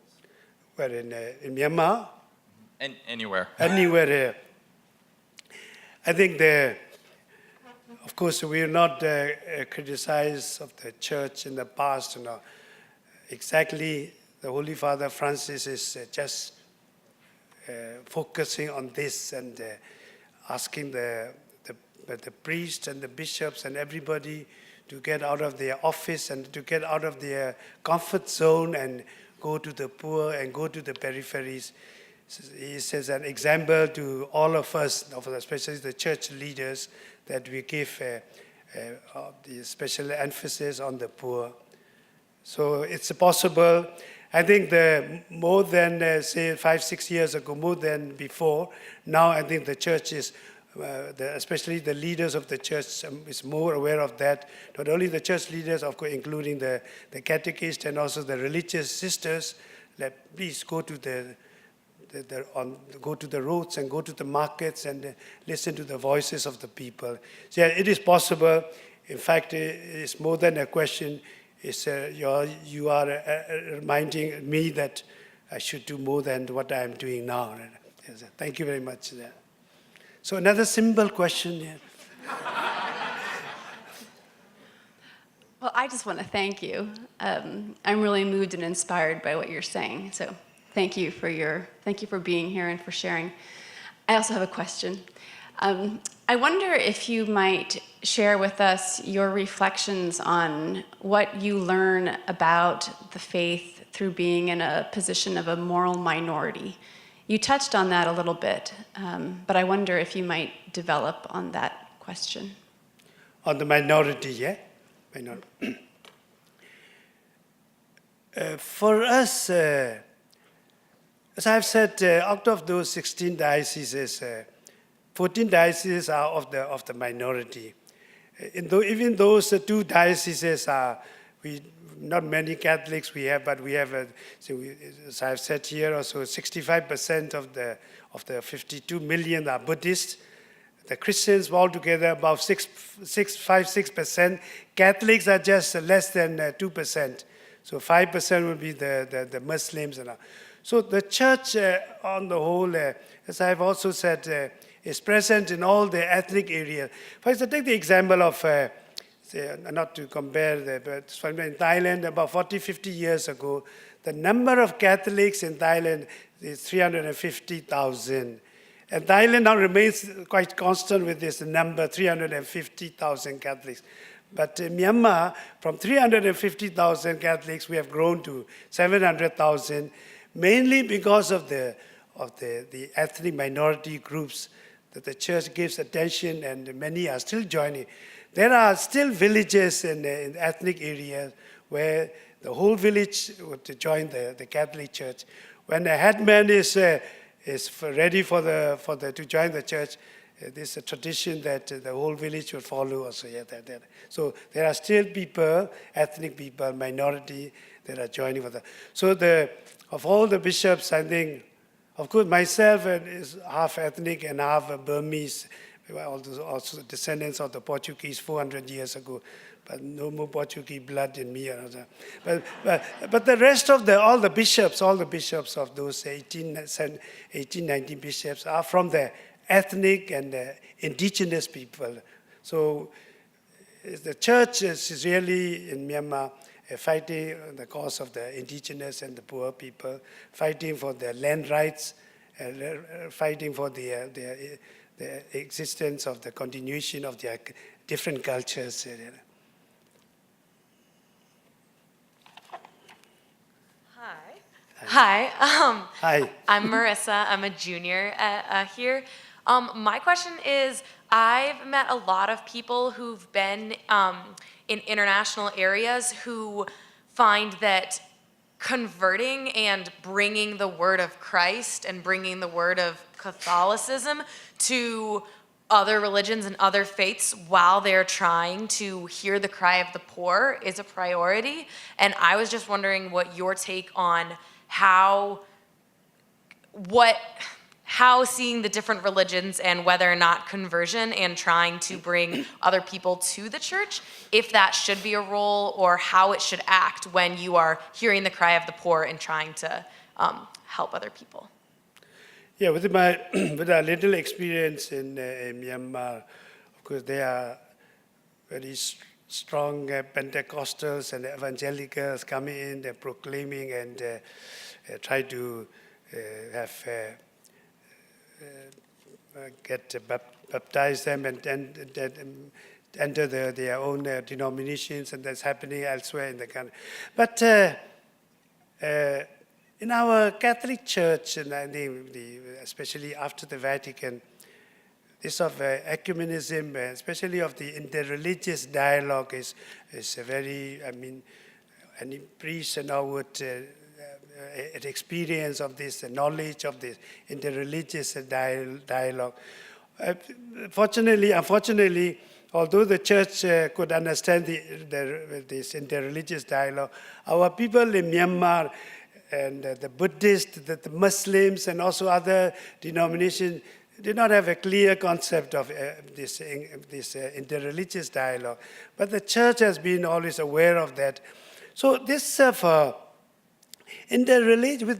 Well, in Myanmar, And anywhere. anywhere here. I think of course, we are not criticized of the church in the past. Exactly, the Holy Father Francis is just focusing on this and asking the priests and the bishops and everybody to get out of their office and to get out of their comfort zone and go to the poor and go to the peripheries. He says an example to all of us, especially the church leaders, that we give the special emphasis on the poor. So it's possible. I think more than, say, 5-6 years ago, more than before, now I think the church is, especially the leaders of the church is more aware of that. Not only the church leaders, of course, including the catechists and also the religious sisters, that please go to go to the roads and go to the markets and listen to the voices of the people. So yeah, it is possible. In fact, it's more than a question. It's, you are reminding me that I should do more than what I am doing now. Yes, thank you very much. So another simple question here. Well, I just want to thank you. I'm really moved and inspired by what you're saying. So thank you for being here and for sharing. I also have a question. I wonder if you might share with us your reflections on what you learn about the faith through being in a position of a moral minority. You touched on that a little bit, but I wonder if you might develop on that question. On the minority, yeah? Minority. For us, as I've said, out of those 16 dioceses, 14 dioceses are of the minority. Even those 2 dioceses are, not many Catholics we have, but we have, as I've said here, also 65% of the 52 million are Buddhists. The Christians altogether about 6%. Catholics are just less than 2%. So 5% will be the Muslims. So the church on the whole, as I've also said, is present in all the ethnic areas. For example, take the example of, not to compare, but in Thailand, about 40-50 years ago, the number of Catholics in Thailand is 350,000. And Thailand now remains quite constant with this number, 350,000 Catholics. But in Myanmar, from 350,000 Catholics, we have grown to 700,000, mainly because of the ethnic minority groups that the church gives attention, and many are still joining. There are still villages in ethnic areas where the whole village would join the Catholic Church. When a headman is ready to join the church, there's a tradition that the whole village will follow also. Yeah, so there are still people, ethnic people, minority, that are joining for that. So of all the bishops, I think, of course, myself is half ethnic and half Burmese, also descendants of the Portuguese 400 years ago, but no more Portuguese blood in me. But the rest of all the bishops of those 19 bishops are from the ethnic and indigenous people. So the church is really in Myanmar fighting the cause of the indigenous and the poor people, fighting for their land rights, fighting for the existence of the continuation of their different cultures. Hi. Hi. I'm Marissa. I'm a junior here. My question is, I've met a lot of people who've been in international areas who find that converting and bringing the word of Christ and bringing the word of Catholicism to other religions and other faiths while they're trying to hear the cry of the poor is a priority. And I was just wondering what your take on what how seeing the different religions and whether or not conversion and trying to bring other people to the church, if that should be a role or how it should act when you are hearing the cry of the poor and trying to help other people. Yeah, with my with our little experience in Myanmar, of course, they are very strong Pentecostals and evangelicals coming in, they're proclaiming and try to baptize them and enter their own denominations, and that's happening elsewhere in the country. But in our Catholic Church, and especially after the Vatican, this of ecumenism, especially of the interreligious dialogue, is a very, any priest now would an experience of this, knowledge of this interreligious dialogue. Unfortunately, although the church could understand this interreligious dialogue, our people in Myanmar and the Buddhists, the Muslims, and also other denominations did not have a clear concept of this interreligious dialogue. But the church has been always aware of that. So this with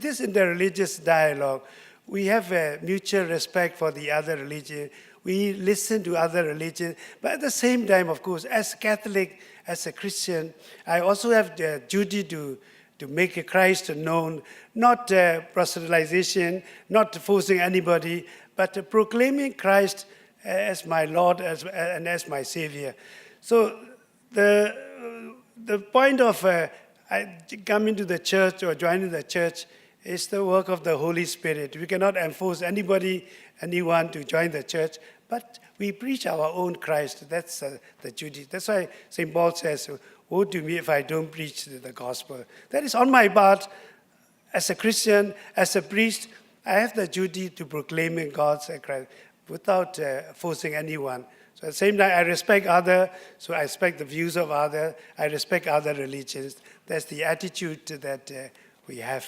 this interreligious dialogue, we have a mutual respect for the other religion. We listen to other religions, but at the same time, of course, as a Catholic, as a Christian, I also have the duty to make Christ known, not proselytization, not forcing anybody, but proclaiming Christ as my Lord and as my Savior. So the point of coming to the church or joining the church is the work of the Holy Spirit. We cannot enforce anyone to join the church, but we preach our own Christ. That's the duty. That's why St. Paul says, woe to me if I don't preach the gospel. That is on my part as a Christian, as a priest. I have the duty to proclaim God's Christ without forcing anyone. So at the same time, I respect others, so I respect the views of others. I respect other religions. That's the attitude that we have.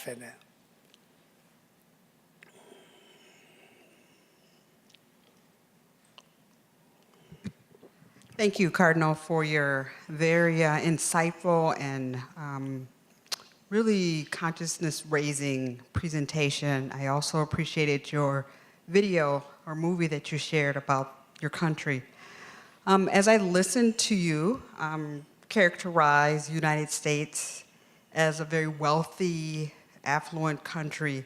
Thank you, Cardinal, for your very insightful and really consciousness-raising presentation. I also appreciated your video or movie that you shared about your country. As I listened to you characterize United States as a very wealthy, affluent country,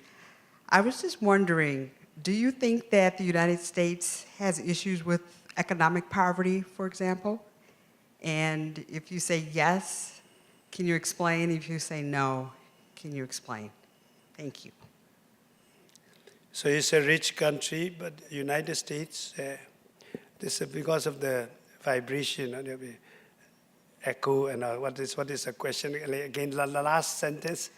I was just wondering, do you think that the United States has issues with economic poverty, for example? And if you say yes, can you explain? If you say no, can you explain? Thank you. So it's a rich country, but United States, this is because of the vibration, the echo, and what is the question? Again, the last sentence.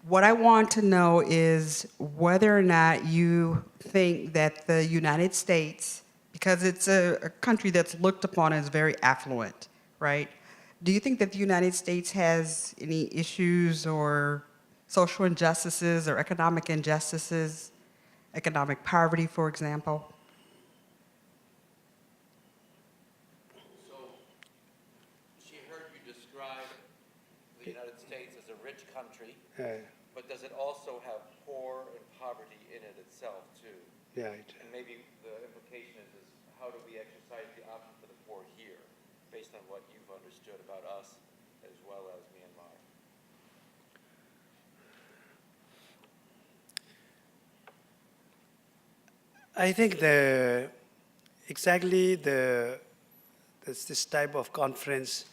What I want to know is whether or not you think that the United States, because it's a country that's looked upon as very affluent, right? Do you think that the United States has any issues or social injustices or economic injustices, economic poverty, for example? So she heard you describe the United States as a rich country, but does it also have poor and poverty in it itself too? Right. And maybe the implication is how do we exercise the option for the poor here, based on what you've understood about us as well as Myanmar? I think this type of conference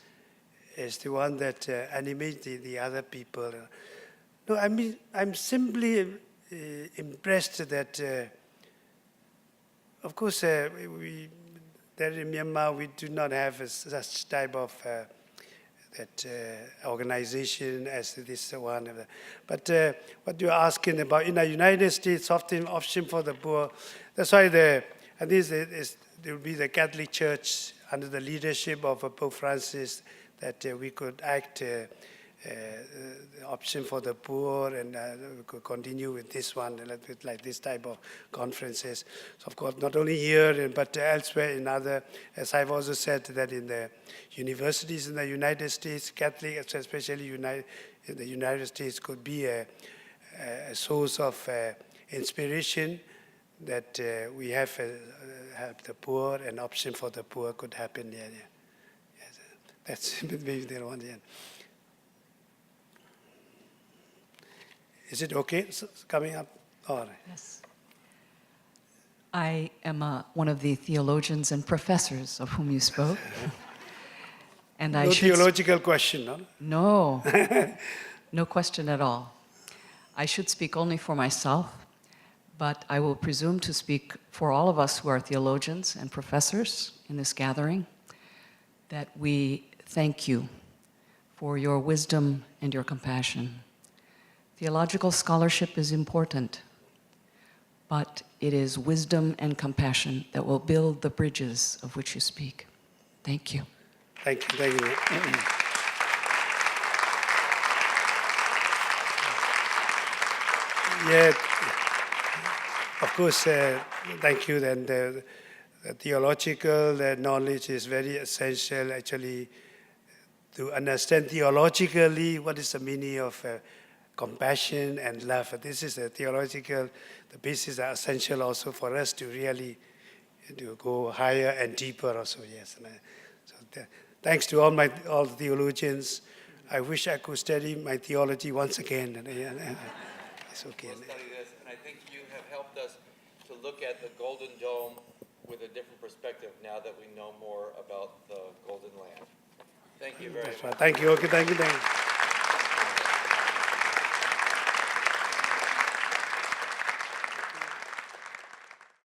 is the one that animates the other people. No, I mean, I'm simply impressed that, of course, there in Myanmar, we do not have such type of organization as this one. But what you're asking about, in the United States, option for the poor, that's why there will be the Catholic Church under the leadership of Pope Francis that we could act the option for the poor, and we could continue with this one, like this type of conferences. So of course, not only here, but elsewhere in other, as I've also said, that in the universities in the United States, Catholic, especially in the United States, could be a source of inspiration that we have help the poor, and option for the poor could happen. Yeah. Yes, that's maybe the one. Yeah. Is it okay? It's coming up? All right. Yes. I am one of the theologians and professors of whom you spoke. And No theological question, no? No, no question at all. I should speak only for myself, but I will presume to speak for all of us who are theologians and professors in this gathering, that we thank you for your wisdom and your compassion. Theological scholarship is important, but it is wisdom and compassion that will build the bridges of which you speak. Thank you. Thank you. Thank you. Yeah, of course, thank you. And the theological knowledge is very essential, actually, to understand theologically what is the meaning of compassion and love. This is a theological, the basis are essential also for us to really to go higher and deeper also, yes. So thanks to all theologians. I wish I could study my theology once again. It's okay. We'll study this, and I think you have helped us to look at the Golden Dome with a different perspective now that we know more about the Golden Land. Thank you very much. Thank you. Okay, thank you.